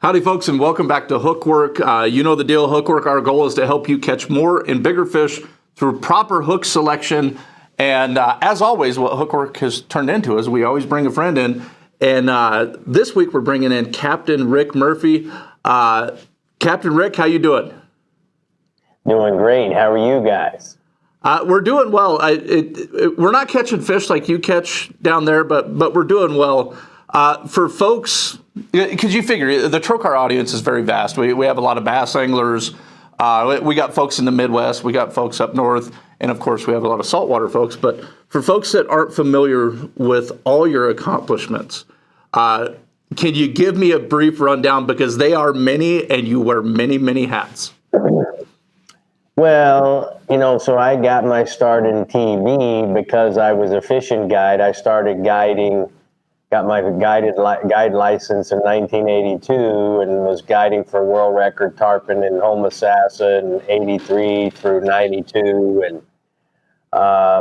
Howdy, folks, and welcome back to Hookwork. You know the deal, Hookwork. Our goal is to help you catch more and bigger fish through proper hook selection. And as always, what Hookwork has turned into is we always bring a friend in. And this week we're bringing in Captain Rick Murphy. Captain Rick, how you doing? Doing great. How are you guys? We're doing well. We're not catching fish like you catch down there, but we're doing well. For folks, because you figure the Trokar audience is very vast. We have a lot of bass anglers. We got folks in the Midwest. We got folks up north. And, of course, we have a lot of saltwater folks. But for folks that aren't familiar with all your accomplishments, can you give me a brief rundown? Because they are many, and you wear many, many hats. Well, so I got my start in TV because I was a fishing guide. I started guiding, got my guide license in 1982 and was guiding for world record tarpon in Homosassa in 83 through 92. And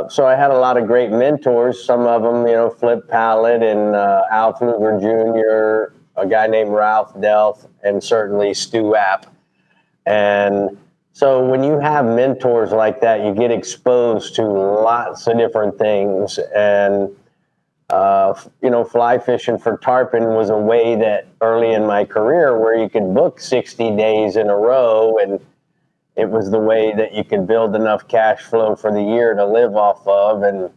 so I had a lot of great mentors, some of them, Flip Pallett and Al Pfluger Jr., a guy named Ralph Delf, and certainly Stu App. And so when you have mentors like that, you get exposed to lots of different things. And, fly fishing for tarpon was a way that early in my career where you could book 60 days in a row, and it was the way that you could build enough cash flow for the year to live off of. And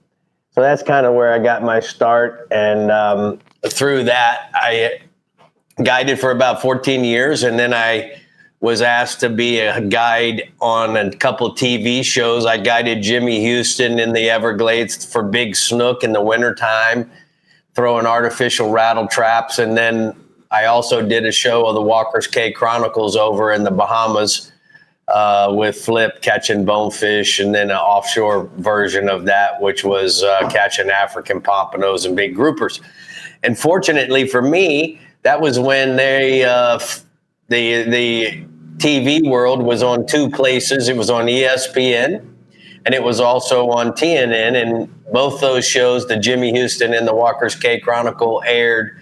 so that's kind of where I got my start. And through that, I guided for about 14 years, and then I was asked to be a guide on a couple TV shows. I guided Jimmy Houston in the Everglades for big snook in the wintertime, throwing artificial rattle traps. And then I also did a show of the Walker's Cay Chronicles over in the Bahamas with Flip catching bonefish, and then an offshore version of that, which was catching African pompanos and big groupers. And fortunately for me, that was when the TV world was on two places. It was on ESPN, and it was also on TNN. And both those shows, the Jimmy Houston and the Walker's Cay Chronicle, aired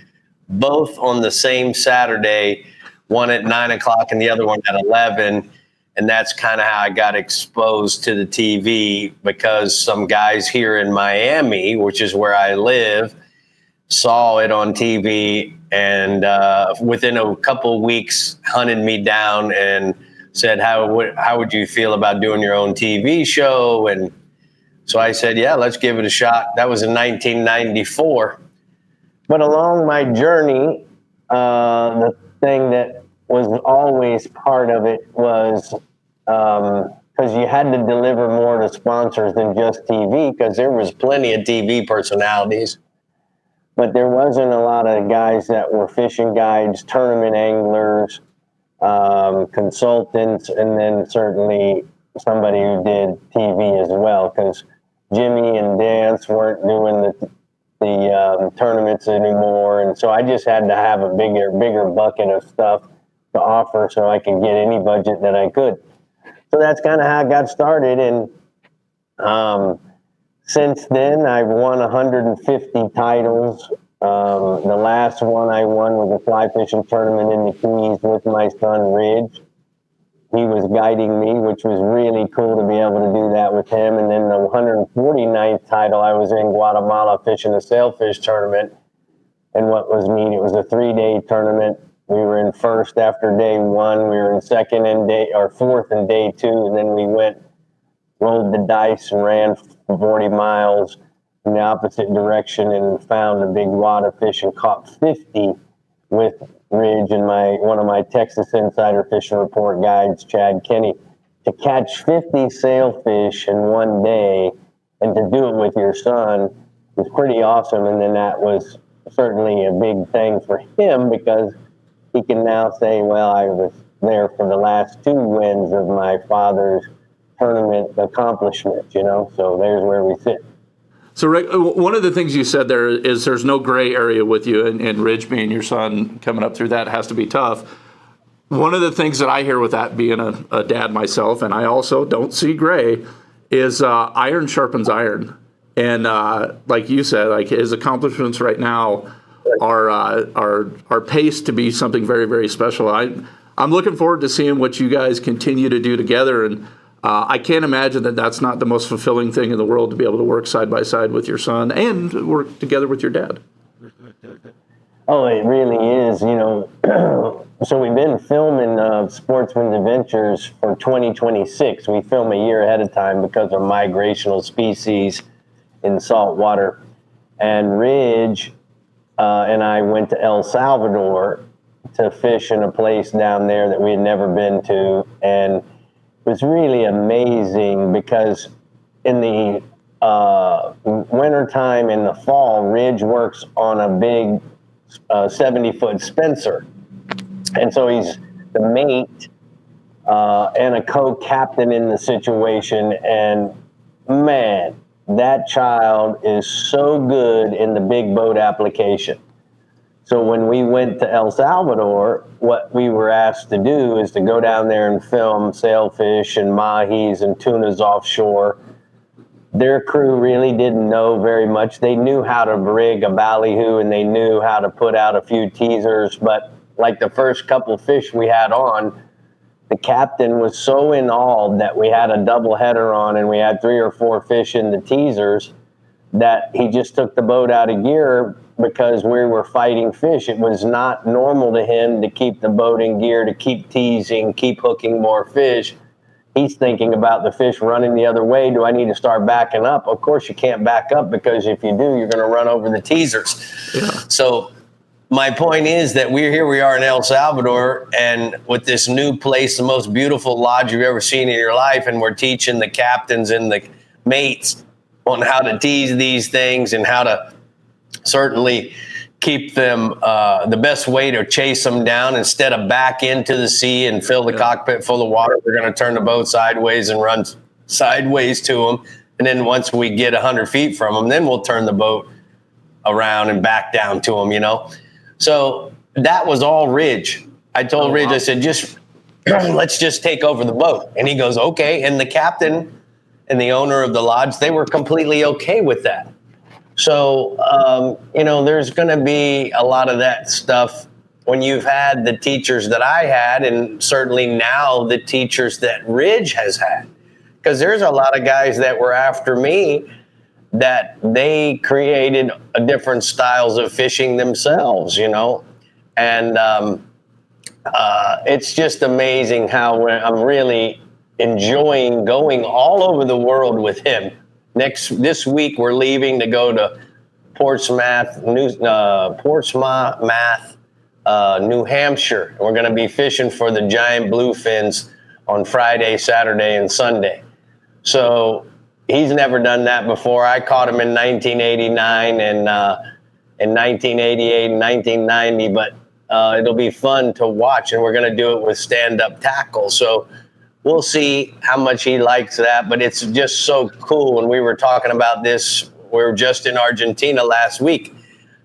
both on the same Saturday, one at 9 o'clock and the other one at 11. And that's kind of how I got exposed to the TV, because some guys here in Miami, which is where I live, saw it on TV, and within a couple of weeks hunted me down and said, how would you feel about doing your own TV show? And so I said, yeah, let's give it a shot. That was in 1994. But along my journey, the thing that was always part of it was because you had to deliver more to sponsors than just TV, because there was plenty of TV personalities. But there wasn't a lot of guys that were fishing guides, tournament anglers, consultants, and then certainly somebody who did TV as well, because Jimmy and Dance weren't doing the tournaments anymore. And so I just had to have a bigger bucket of stuff to offer so I could get any budget that I could. So that's kind of how I got started. And since then, I've won 150 titles. The last one I won was a fly fishing tournament in the Keys with my son, Ridge. He was guiding me, which was really cool to be able to do that with him. And then the 149th title, I was in Guatemala fishing a sailfish tournament. And what was neat, it was a 3-day tournament. We were in first after day one. We were in fourth in day two. And then we rolled the dice and ran 40 miles in the opposite direction and found a big wad of fish and caught 50 with Ridge and one of my Texas Insider Fishing Report guides, Chad Kenny. To catch 50 sailfish in one day and to do it with your son was pretty awesome. And then that was certainly a big thing for him, because he can now say, well, I was there for the last 2 wins of my father's tournament accomplishments, so there's where we sit. So, Rick, one of the things you said there is there's no gray area with you, and Ridge being your son coming up through that has to be tough. One of the things that I hear with that, being a dad myself, and I also don't see gray, is iron sharpens iron. And like you said, like his accomplishments right now our pace to be something very, very special. I'm looking forward to seeing what you guys continue to do together, and I can't imagine that that's not the most fulfilling thing in the world, to be able to work side by side with your son and work together with your dad. Oh, it really is, So we've been filming Sportsman's Adventures for 2026. We film a year ahead of time because of migrational species in salt water. And Ridge and I went to El Salvador to fish in a place down there that we had never been to. And it was really amazing because in the wintertime, in the fall, Ridge works on a big 70-foot Spencer. And so he's the mate and a co-captain in the situation. And man, that child is so good in the big boat application. So when we went to El Salvador, what we were asked to do is to go down there and film sailfish and mahis and tunas offshore. Their crew really didn't know very much. They knew how to rig a ballyhoo and they knew how to put out a few teasers, but like the first couple fish we had on, the captain was so in awe that we had a double header on and we had 3 or 4 fish in the teasers that he just took the boat out of gear because we were fighting fish. It was not normal to him to keep the boat in gear, to keep teasing, keep hooking more fish. He's thinking about the fish running the other way. Do I need to start backing up? Of course you can't back up, because if you do, you're going to run over the teasers. Yeah. So my point is that we are in El Salvador, and with this new place, the most beautiful lodge you've ever seen in your life, and we're teaching the captains and the mates on how to tease these things and how to certainly keep them the best way to chase them down. Instead of back into the sea and fill the cockpit full of water, we're going to turn the boat sideways and run sideways to them. And then once we get 100 feet from them, then we'll turn the boat around and back down to them, So that was all Ridge. I told Ridge, I said, let's just take over the boat. And he goes, okay. And the captain and the owner of the lodge, they were completely okay with that. So, there's going to be a lot of that stuff when you've had the teachers that I had, and certainly now the teachers that Ridge has had. Because there's a lot of guys that were after me that they created different styles of fishing themselves, And it's just amazing how I'm really enjoying going all over the world with him. This week we're leaving to go to Portsmouth, New Hampshire. We're going to be fishing for the giant bluefins on Friday, Saturday, and Sunday. So he's never done that before. I caught him in 1989 and in 1988 and 1990, but it'll be fun to watch, and we're going to do it with stand-up tackle. So we'll see how much he likes that, but it's just so cool. When we were talking about this, we were just in Argentina last week,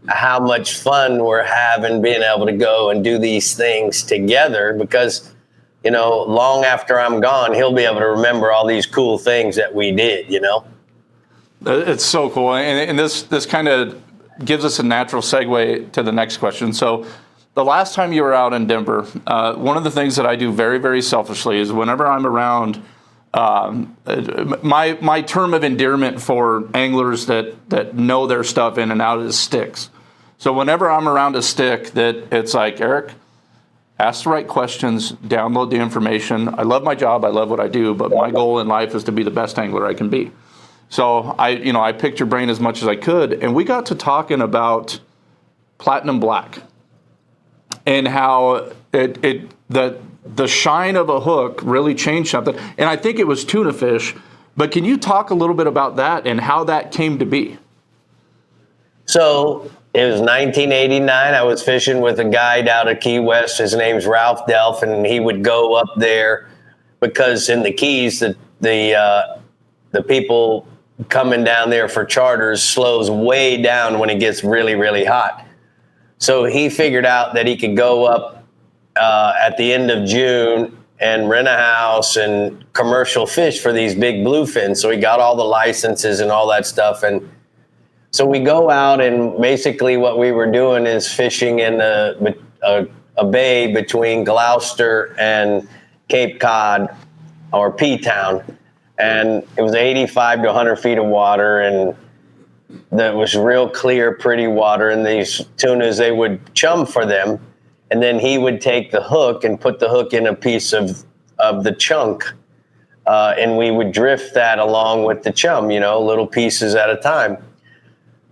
how much fun we're having being able to go and do these things together, because, long after I'm gone, he'll be able to remember all these cool things that we did, It's so cool. And this kind of gives us a natural segue to the next question. So the last time you were out in Denver, one of the things that I do very, very selfishly is whenever I'm around, my term of endearment for anglers that know their stuff in and out is sticks. So whenever I'm around a stick, that it's like, Eric, ask the right questions, download the information. I love my job, I love what I do, but my goal in life is to be the best angler I can be. So I picked your brain as much as I could, and we got to talking about Platinum Black and how the shine of a hook really changed something. And I think it was tuna fish, but can you talk a little bit about that and how that came to be? So it was 1989. I was fishing with a guide out of Key West. His name's Ralph Delph, and he would go up there because in the Keys, the people coming down there for charters slows way down when it gets really, really hot. So he figured out that he could go up at the end of June and rent a house and commercial fish for these big bluefins. So he got all the licenses and all that stuff. And So we go out, and basically what we were doing is fishing in a bay between Gloucester and Cape Cod, or P-Town. And it was 85 to 100 feet of water, and that was real clear, pretty water. And these tunas, they would chum for them. And then he would take the hook and put the hook in a piece of the chunk. And we would drift that along with the chum, little pieces at a time.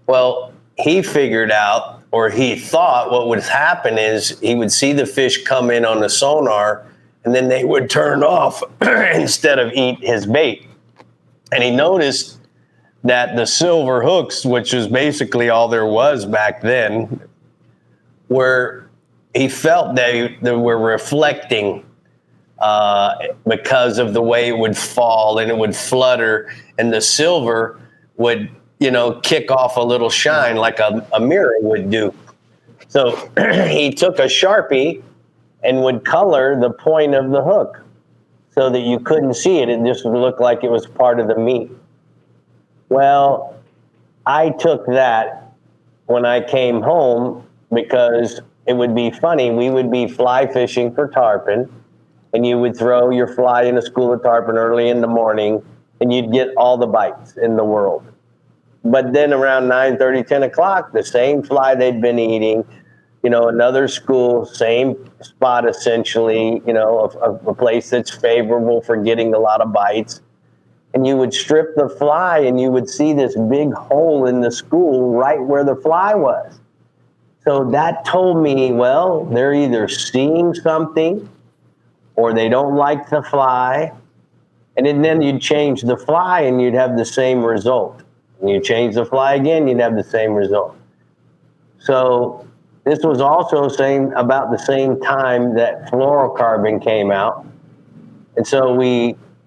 Well, he figured out, or he thought what would happen is he would see the fish come in on the sonar, and then they would turn off instead of eat his bait. And he noticed that the silver hooks, which was basically all there was back then, he felt they were reflecting because of the way it would fall and it would flutter, and the silver would, kick off a little shine like a mirror would do. So he took a Sharpie and would color the point of the hook so that you couldn't see it. It just looked like it was part of the meat. Well, I took that when I came home because it would be funny. We would be fly fishing for tarpon, and you would throw your fly in a school of tarpon early in the morning, and you'd get all the bites in the world. But then around 9:30, 10 o'clock, the same fly they'd been eating, another school, same spot essentially, a place that's favorable for getting a lot of bites. And you would strip the fly, and you would see this big hole in the school right where the fly was. So that told me, well, they're either seeing something or they don't like the fly. And then you'd change the fly and you'd have the same result. And you change the fly again, you'd have the same result. So this was also about the same time that fluorocarbon came out. And so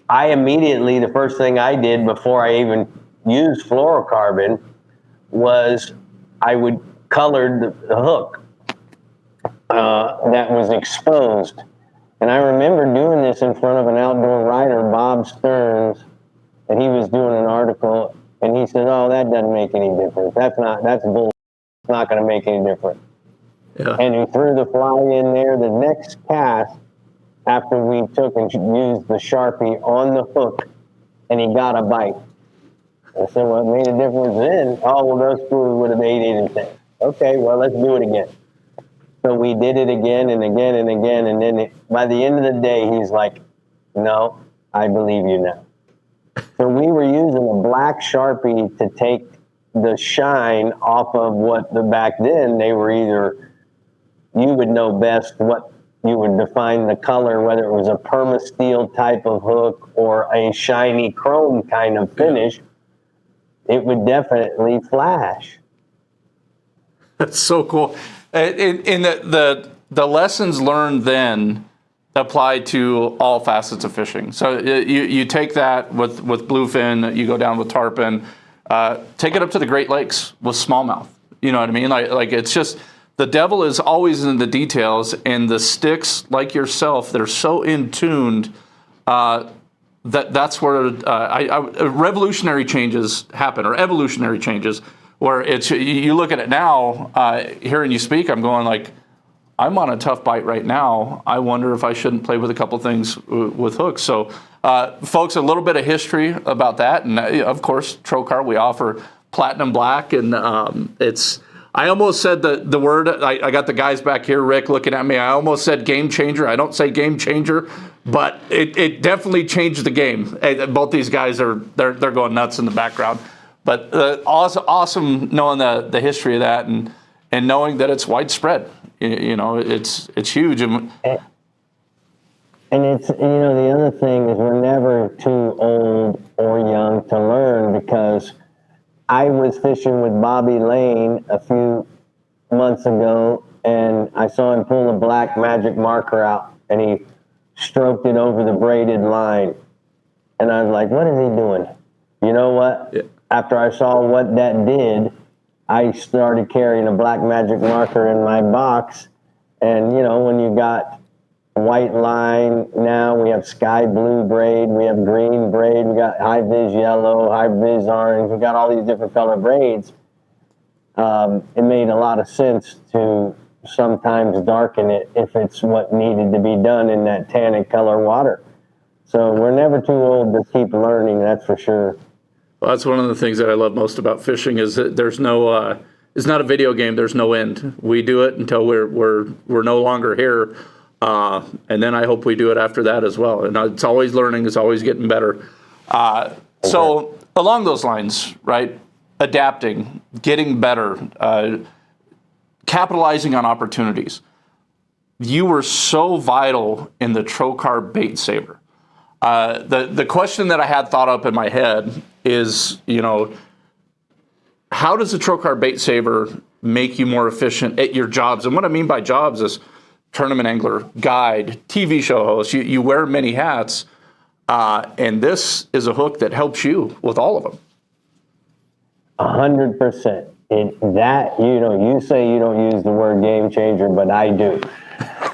I immediately, the first thing I did before I even used fluorocarbon was I would color the hook that was exposed. And I remember doing this in front of an outdoor writer, Bob Stearns, and he was doing an article, and he said, "Oh, that doesn't make any difference. That's bull. It's not going to make any difference." Yeah. And he threw the fly in there. The next cast, after we took and used the Sharpie on the hook, and he got a bite. I said, "Well, it made a difference then." "Oh, well, those schools would have ate anything." "Okay, well, let's do it again." So we did it again and again and again, and then by the end of the day, he's like, "No, I believe you now." So we were using a black Sharpie to take the shine off of back then they were either, you would know best what you would define the color, whether it was a permasteel type of hook or a shiny chrome kind of finish. It would definitely flash. That's so cool. In the lessons learned then apply to all facets of fishing. So you take that with bluefin, you go down with tarpon, take it up to the Great Lakes with smallmouth. You know what I mean? Like it's just, the devil is always in the details, and the sticks, like yourself, they're so in tuned that's where revolutionary changes happen, or evolutionary changes, where it's, you look at it now, hearing you speak, I'm going like, I'm on a tough bite right now. I wonder if I shouldn't play with a couple things with hooks. So, folks, a little bit of history about that. And of course, Trokar, we offer platinum black, and I almost said the word, I got the guys back here, Rick, looking at me. I almost said game changer. I don't say game changer, but it definitely changed the game. Both these guys they're going nuts in the background. But awesome knowing the history of that, and knowing that it's widespread. It's huge. And it's, the other thing is we're never too old or young to learn, because I was fishing with Bobby Lane a few months ago, and I saw him pull a black magic marker out, and he stroked it over the braided line. And I was like, what is he doing? You know what? Yeah. After I saw what that did, I started carrying a black magic marker in my box. And, when you got white line, now we have sky blue braid, we have green braid, we got high vis yellow, high vis orange, we got all these different color braids. it made a lot of sense to sometimes darken it if it's what needed to be done in that tannic color water. So we're never too old to keep learning, that's for sure. Well, that's one of the things that I love most about fishing is that there's no, it's not a video game. There's no end. We do it until we're no longer here, and then I hope we do it after that as well. And it's always learning. It's always getting better. So along those lines, right? Adapting, getting better, capitalizing on opportunities. You were so vital in the Trokar Baitsaver. The question that I had thought up in my head is, how does the Trokar Baitsaver make you more efficient at your jobs? And what I mean by jobs is tournament angler, guide, TV show host. You wear many hats, and this is a hook that helps you with all of them. 100%. You say you don't use the word game changer, but I do.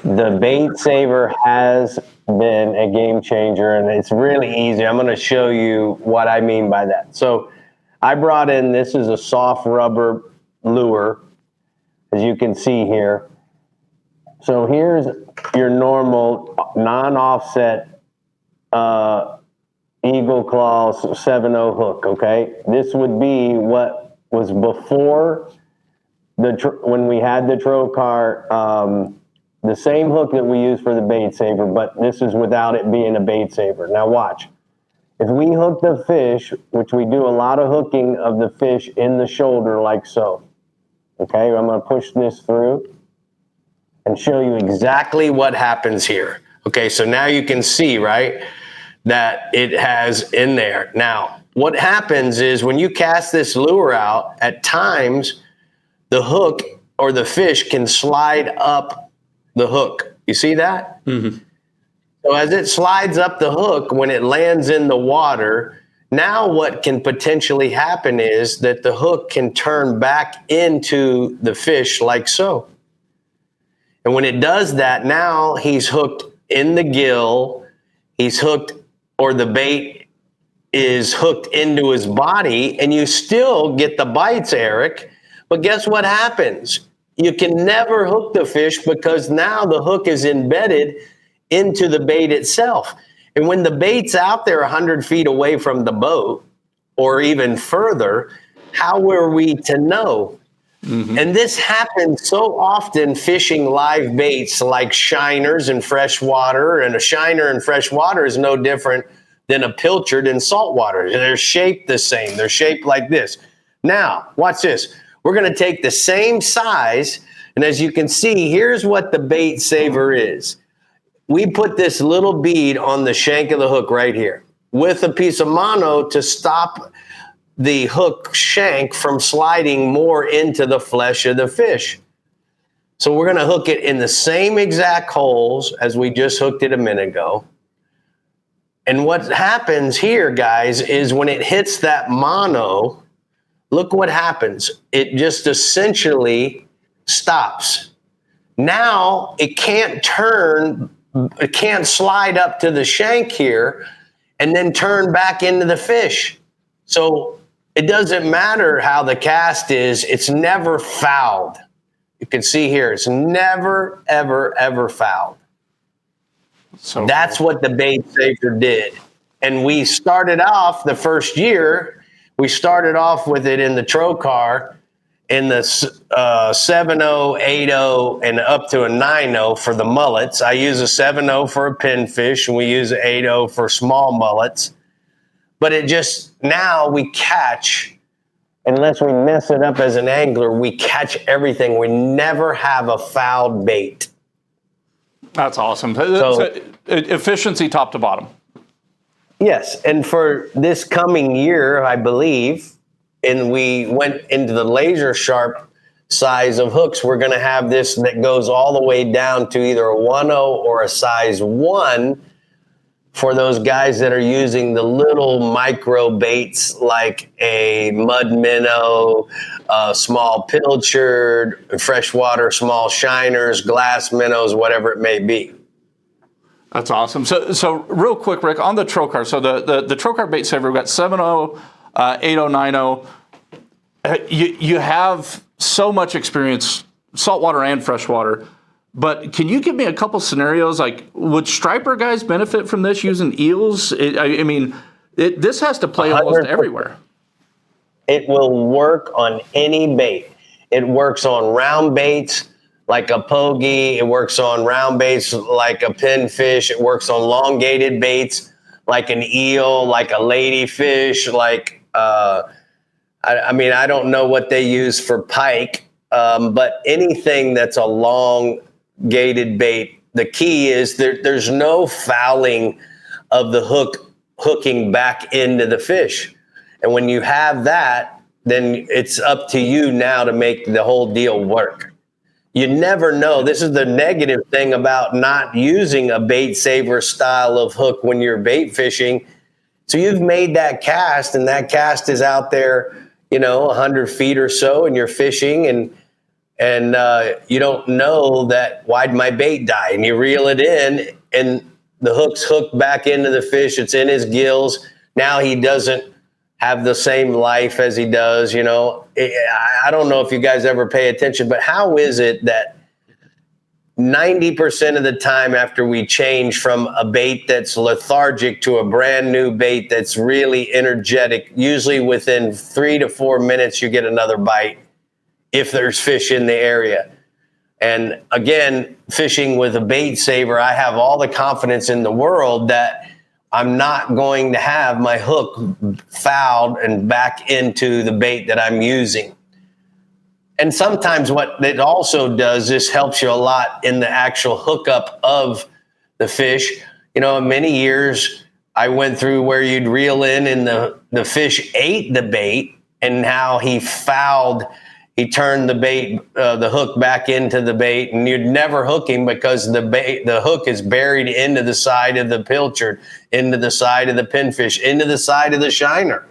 The Baitsaver has been a game changer, and it's really easy. I'm going to show you what I mean by that. So I brought in, this is a soft rubber lure, as you can see here. So here's your normal non-offset Eagle Claw 7.0 hook, okay? This would be what was before when we had the Trokar, the same hook that we use for the Baitsaver, but this is without it being a Baitsaver. Now watch. If we hook the fish, which we do a lot of hooking of the fish in the shoulder like so, okay? I'm going to push this through and show you exactly what happens here. Okay, so now you can see, right, that it has in there. Now, what happens is when you cast this lure out, at times the hook or the fish can slide up the hook. You see that? Mm-hmm. So as it slides up the hook, when it lands in the water, now what can potentially happen is that the hook can turn back into the fish like so. And when it does that, now he's hooked in the gill, he's hooked, or the bait is hooked into his body, and you still get the bites, Eric. But guess what happens? You can never hook the fish because now the hook is embedded into the bait itself. And when the bait's out there 100 feet away from the boat or even further, how were we to know? Mm-hmm. And this happens so often fishing live baits like shiners in freshwater, and a shiner in freshwater is no different than a pilchard in saltwater. They're shaped the same. They're shaped like this. Now, watch this. We're going to take the same size, and as you can see, here's what the Baitsaver is. We put this little bead on the shank of the hook right here with a piece of mono to stop the hook shank from sliding more into the flesh of the fish. So we're going to hook it in the same exact holes as we just hooked it a minute ago. And what happens here, guys, is when it hits that mono, look what happens. It just essentially stops. Now it can't turn, it can't slide up to the shank here and then turn back into the fish. So it doesn't matter how the cast is, it's never fouled. You can see here, it's never, ever, ever fouled. So that's what the Baitsaver did. And we started off the first year, we started off with it in the Trokar in the 7.0, 8.0, and up to a 9.0 for the mullets. I use a 7.0 for a pinfish, and we use an 8.0 for small mullets. But it just, now we catch, unless we mess it up as an angler, we catch everything. We never have a fouled bait. That's awesome. So, efficiency top to bottom. Yes, and for this coming year, I believe, and we went into the laser sharp size of hooks, we're going to have this that goes all the way down to either a 1.0 or a size 1 for those guys that are using the little micro baits like a mud minnow, small pilchard, freshwater, small shiners, glass minnows, whatever it may be. That's awesome. So real quick, Rick, on the Trokar. So the Trokar Baitsaver, we've got 7.0, 8.0, 9.0. You have so much experience, saltwater and freshwater. But can you give me a couple scenarios? Like, would striper guys benefit from this using eels? This has to play almost 100%. everywhere. It will work on any bait. It works on round baits like a pogie. It works on round baits like a pinfish. It works on elongated baits like an eel, like a ladyfish, like I don't know what they use for pike, but anything that's a long gated bait. The key is there's no fouling of the hook hooking back into the fish. And when you have that, then it's up to you now to make the whole deal work. You never know. This is the negative thing about not using a Baitsaver style of hook when you're bait fishing. So you've made that cast, and that cast is out there, 100 feet or so, and you're fishing, and you don't know that, why'd my bait die? And you reel it in, and the hook's hooked back into the fish. It's in his gills. Now he doesn't have the same life as he does. I don't know if you guys ever pay attention, but how is it that 90% of the time after we change from a bait that's lethargic to a brand new bait that's really energetic, usually within 3 to 4 minutes, you get another bite if there's fish in the area? And again, fishing with a Baitsaver, I have all the confidence in the world that I'm not going to have my hook fouled and back into the bait that I'm using. And sometimes what it also does is helps you a lot in the actual hookup of the fish. Many years I went through where you'd reel in and the fish ate the bait, and how he turned the bait, the hook back into the bait, and you'd never hook him because the hook is buried into the side of the pilchard, into the side of the pinfish, into the side of the shiner.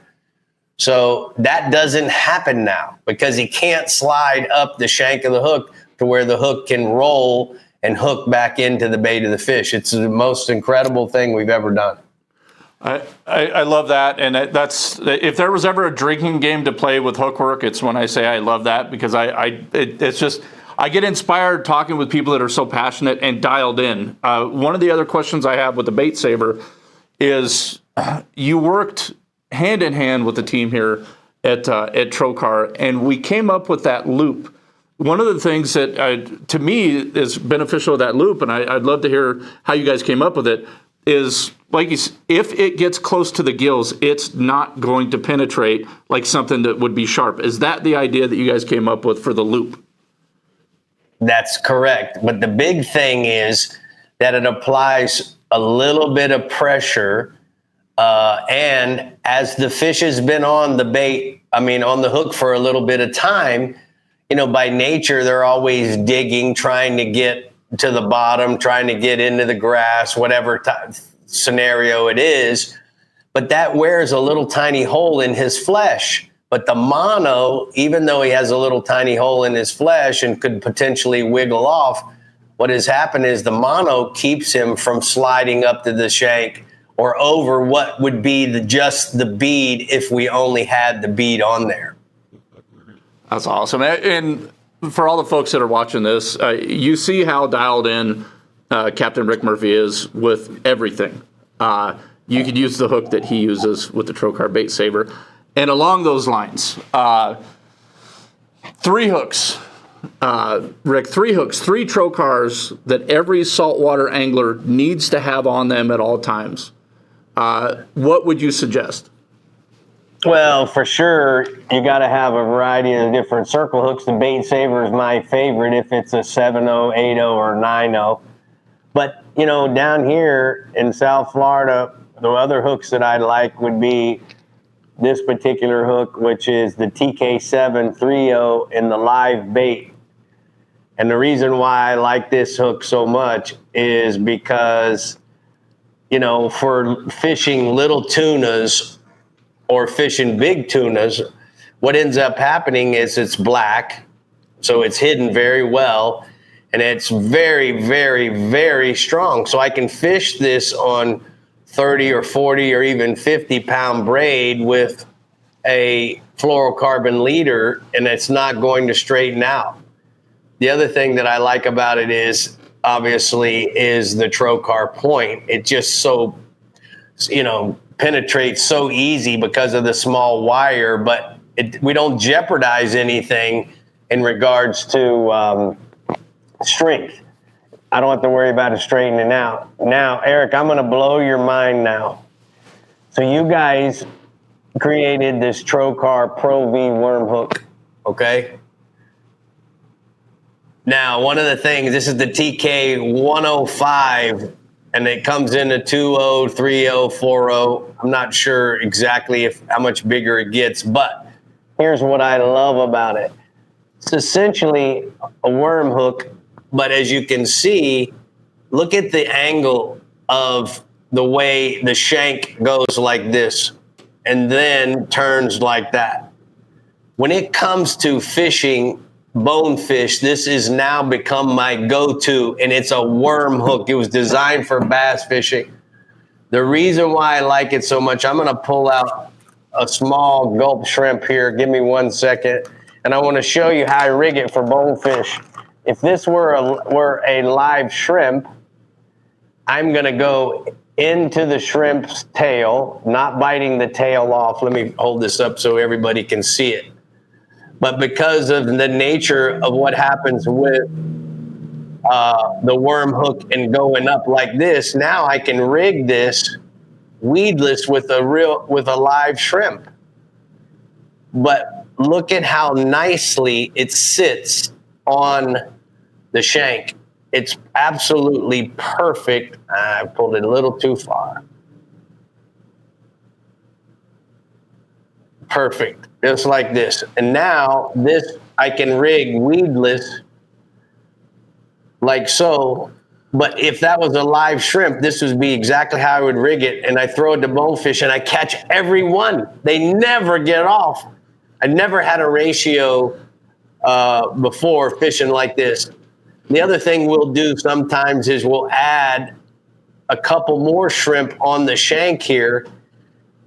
So that doesn't happen now because he can't slide up the shank of the hook to where the hook can roll and hook back into the bait of the fish. It's the most incredible thing we've ever done. I love that, and that's, if there was ever a drinking game to play with hook work, it's when I say I love that, because it's just, I get inspired talking with people that are so passionate and dialed in. One of the other questions I have with the Baitsaver is, you worked hand in hand with the team here at Trokar, and we came up with that loop. One of the things that to me is beneficial of that loop, and I'd love to hear how you guys came up with it, is, like, if it gets close to the gills, it's not going to penetrate like something that would be sharp. Is that the idea that you guys came up with for the loop? That's correct. But the big thing is that it applies a little bit of pressure. And as the fish has been on the bait, on the hook for a little bit of time, by nature, they're always digging, trying to get to the bottom, trying to get into the grass, whatever scenario it is. But that wears a little tiny hole in his flesh. But the mono, even though he has a little tiny hole in his flesh and could potentially wiggle off, what has happened is the mono keeps him from sliding up to the shank or over what would be just the bead if we only had the bead on there. That's awesome. And for all the folks that are watching this, you see how dialed in Captain Rick Murphy is with everything. You could use the hook that he uses with the Trokar Baitsaver. And along those lines, 3 hooks. Rick, 3 hooks, 3 Trokars that every saltwater angler needs to have on them at all times. What would you suggest? Well, for sure, you got to have a variety of different circle hooks. The Baitsaver is my favorite if it's a 7.0, 8.0, or 9.0. But, down here in South Florida, the other hooks that I like would be this particular hook, which is the TK7 3.0 in the live bait. And the reason why I like this hook so much is because, for fishing little tunas or fishing big tunas, what ends up happening is it's black, so it's hidden very well, and it's very, very, very strong. So I can fish this on 30 or 40 or even 50-pound braid with a fluorocarbon leader, and it's not going to straighten out. The other thing that I like about it is obviously the Trokar point. It just so, penetrates so easy because of the small wire, but we don't jeopardize anything in regards to strength. I don't have to worry about it straightening out. Now, Eric, I'm going to blow your mind now. So you guys created this Trokar Pro V worm hook, okay? Now, one of the things, this is the TK 105, and it comes in a 2.0, 3.0, 4.0. I'm not sure exactly how much bigger it gets, but here's what I love about it. It's essentially a worm hook, but as you can see, look at the angle of the way the shank goes like this and then turns like that. When it comes to fishing bonefish, this has now become my go-to, and it's a worm hook. It was designed for bass fishing. The reason why I like it so much, I'm going to pull out a small gulp shrimp here. Give me 1 second, and I want to show you how I rig it for bonefish. If this were a live shrimp, I'm going to go into the shrimp's tail, not biting the tail off. Let me hold this up so everybody can see it. But because of the nature of what happens with the worm hook and going up like this, now I can rig this weedless with a live shrimp. But look at how nicely it sits on the shank. It's absolutely perfect. I pulled it a little too far. Perfect, just like this. And now this I can rig weedless like so. But if that was a live shrimp, this would be exactly how I would rig it. And I throw it to bonefish and I catch every one. They never get off. I never had a ratio before fishing like this. The other thing we'll do sometimes is we'll add a couple more shrimp on the shank here.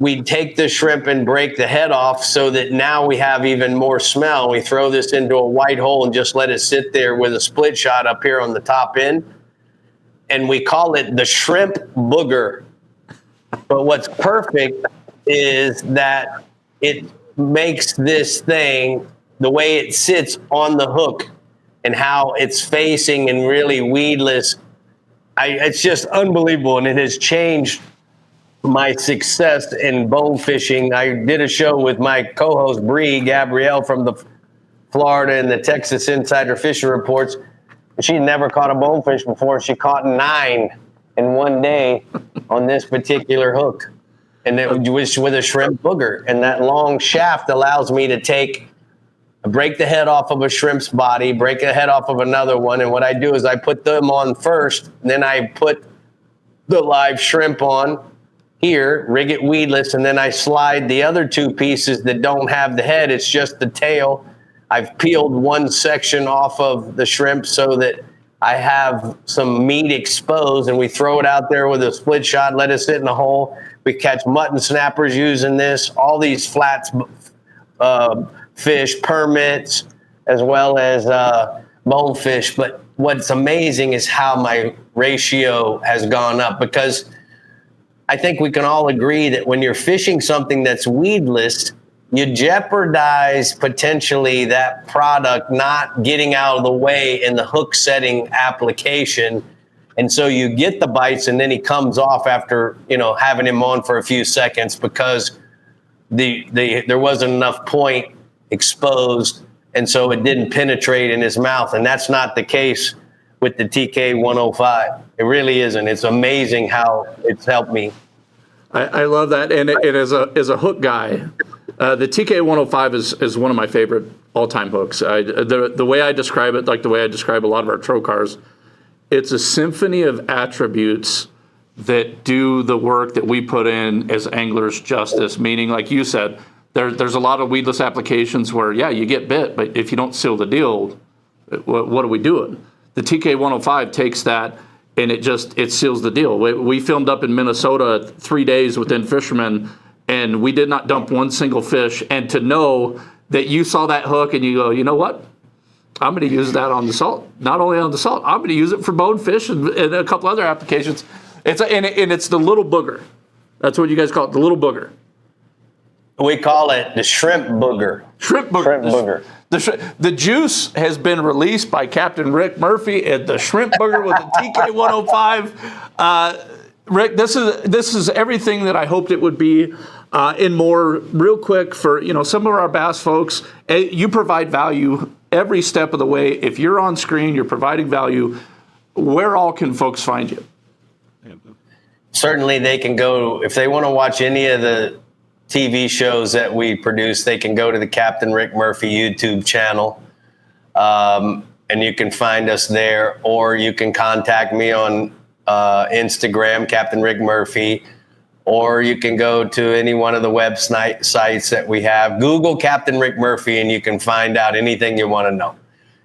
We take the shrimp and break the head off so that now we have even more smell. We throw this into a white hole and just let it sit there with a split shot up here on the top end. And we call it the shrimp booger. But what's perfect is that it makes this thing, the way it sits on the hook and how it's facing and really weedless, it's just unbelievable. And it has changed my success in bone fishing. I did a show with my co-host Bree Gabrielle from the Florida and the Texas Insider Fishing Reports. She never caught a bonefish before. She caught 9 in one day on this particular hook, and it was with a shrimp booger. And that long shaft allows me to break the head off of a shrimp's body, break the head off of another one, and what I do is I put them on first, then I put the live shrimp on here, rig it weedless, and then I slide the other 2 pieces that don't have the head. It's just the tail. I've peeled one section off of the shrimp so that I have some meat exposed, and we throw it out there with a split shot, let it sit in a hole. We catch mutton snappers using this, all these flats, fish, permits, as well as bonefish. But what's amazing is how my ratio has gone up, because I think we can all agree that when you're fishing something that's weedless, you jeopardize potentially that product not getting out of the way in the hook setting application. And so you get the bites and then he comes off after, having him on for a few seconds because there wasn't enough point exposed. And so it didn't penetrate in his mouth. And that's not the case with the TK 105. It really isn't. It's amazing how it's helped me. I love that. And it as a hook guy, the TK 105 is one of my favorite all-time hooks. The way I describe it, like the way I describe a lot of our Trokars, it's a symphony of attributes that do the work that we put in as anglers justice, meaning, like you said, there's a lot of weedless applications where, yeah, you get bit, but if you don't seal the deal, what are we doing? The TK 105 takes that and it seals the deal. We filmed up in Minnesota 3 days within fishermen, and we did not dump one single fish. And to know that you saw that hook and you go, you know what? I'm going to use that on the salt. Not only on the salt, I'm going to use it for bonefish and a couple other applications. And it's the little booger. That's what you guys call it, the little booger. We call it the shrimp booger. Shrimp booger. The juice has been released by Captain Rick Murphy at the shrimp booger with the TK105. Rick, this is everything that I hoped it would be, and more. Real quick for some of our bass folks, you provide value every step of the way. If you're on screen, you're providing value. Where all can folks find you? Certainly, they can go if they want to watch any of the TV shows that we produce. They can go to the Captain Rick Murphy YouTube channel, and you can find us there, or you can contact me on Instagram, Captain Rick Murphy, or you can go to any one of the website sites that we have. Google Captain Rick Murphy, and you can find out anything you want to know.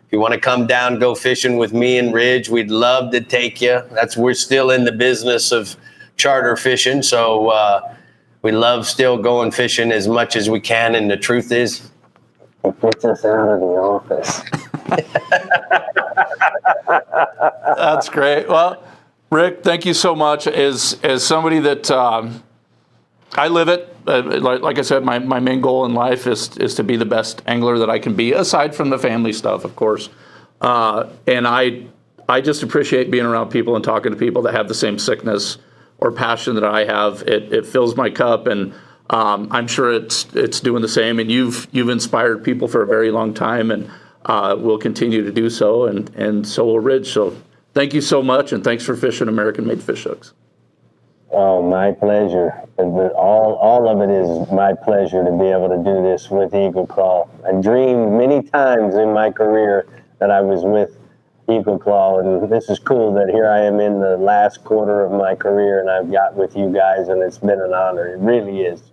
If you want to come down, go fishing with me and Ridge, we'd love to take you. We're still in the business of charter fishing, so we love still going fishing as much as we can. And the truth is, it gets us out of the office. That's great. Well, Rick, thank you so much. As somebody that I live it, like I said, my main goal in life is to be the best angler that I can be, aside from the family stuff, of course. And I just appreciate being around people and talking to people that have the same sickness or passion that I have. It fills my cup, and I'm sure it's doing the same. And you've inspired people for a very long time, and will continue to do so, and so will Ridge. So thank you so much, and thanks for fishing American-made fish hooks. Oh, my pleasure. All of it is my pleasure to be able to do this with Eagle Claw. I dreamed many times in my career that I was with Eagle Claw, and this is cool that here I am in the last quarter of my career, and I've got with you guys, and it's been an honor. It really is.